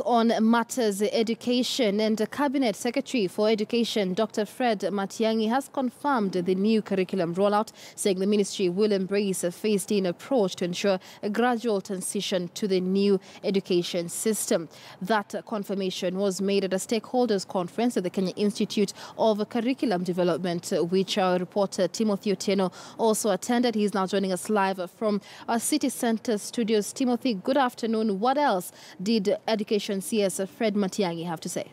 On matters education, and the Cabinet Secretary for Education, Dr. Fred Matiang'i, has confirmed the new curriculum rollout, saying the ministry will embrace a phased-in approach to ensure a gradual transition to the new education system. That confirmation was made at a stakeholders conference at the Kenya Institute of Curriculum Development, which our reporter Timothy Otieno also attended. He is now joining us live from our City Centre studios. Timothy, good afternoon. What else did Education CS Fred Matiang'i have to say?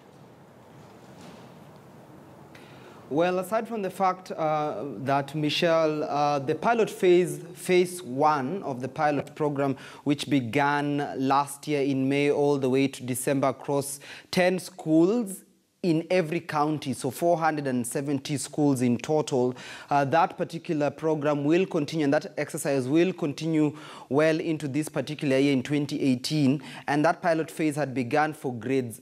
Well, aside from the fact that, Michelle, the pilot phase 1 of the pilot program, which began last year in May all the way to December across 10 schools in every county, so 470 schools in total, that particular program will continue, and that exercise will continue well into this particular year in 2018. And that pilot phase had begun for grades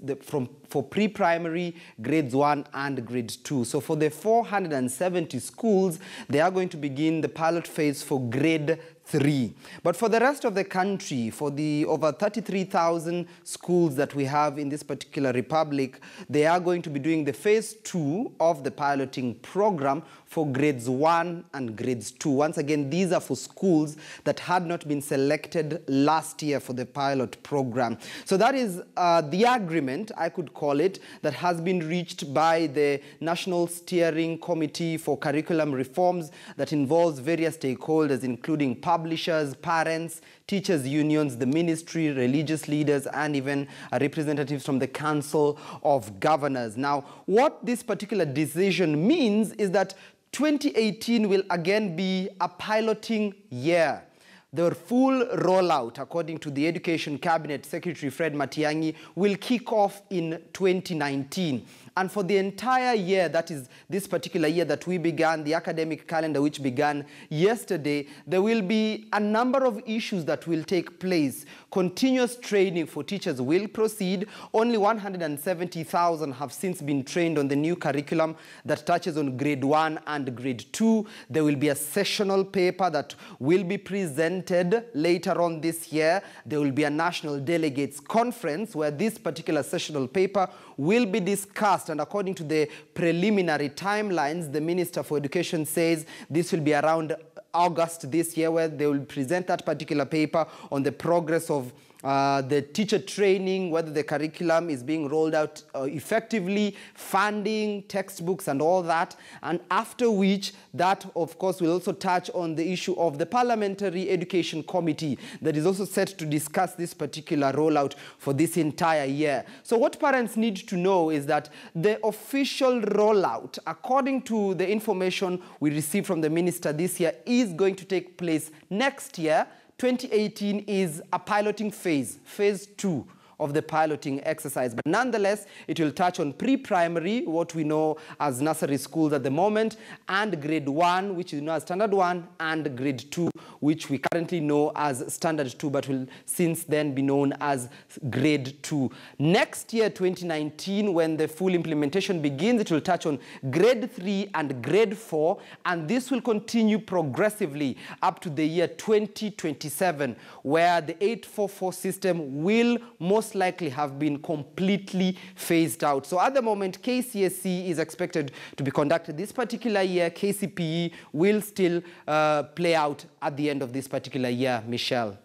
for pre-primary, grades 1 and grade 2. So for the 470 schools, they are going to begin the pilot phase for grade 3. But for the rest of the country, for the over 33,000 schools that we have in this particular republic, they are going to be doing the phase 2 of the piloting program for grades 1 and grades 2. Once again, these are for schools that had not been selected last year for the pilot program. So that is the agreement, I could call it, that has been reached by the National Steering Committee for Curriculum Reforms that involves various stakeholders, including publishers, parents, teachers' unions, the ministry, religious leaders, and even representatives from the Council of Governors. Now, what this particular decision means is that 2018 will again be a piloting year. The full rollout, according to the Education Cabinet Secretary Fred Matiang'i, will kick off in 2019. And for the entire year, that is this particular year that we began, the academic calendar which began yesterday, there will be a number of issues that will take place. Continuous training for teachers will proceed. Only 170,000 have since been trained on the new curriculum that touches on grade 1 and grade 2. There will be a sessional paper that will be presented later on this year. There will be a national delegates conference where this particular sessional paper will be discussed. And according to the preliminary timelines, the Minister for Education says this will be around August this year, where they will present that particular paper on the progress of the teacher training, whether the curriculum is being rolled out effectively, funding, textbooks, and all that. And after which, that, of course, will also touch on the issue of the Parliamentary Education Committee that is also set to discuss this particular rollout for this entire year. So what parents need to know is that the official rollout, according to the information we received from the minister this year, is going to take place next year. 2018 is a piloting phase, phase 2 of the piloting exercise. But nonetheless, it will touch on pre-primary, what we know as nursery schools at the moment, and grade 1, which is known as standard 1, and grade 2, which we currently know as standard 2, but will since then be known as grade 2. Next year, 2019, when the full implementation begins, it will touch on grade 3 and grade 4, and this will continue progressively up to the year 2027, where the 844 system will most likely have been completely phased out. So at the moment, KCSE is expected to be conducted this particular year. KCPE will still play out at the end of this particular year, Michelle.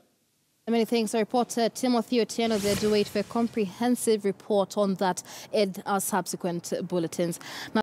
Many thanks. Our reporter Timothy Otieno there to wait for a comprehensive report on that in our subsequent bulletins. Now,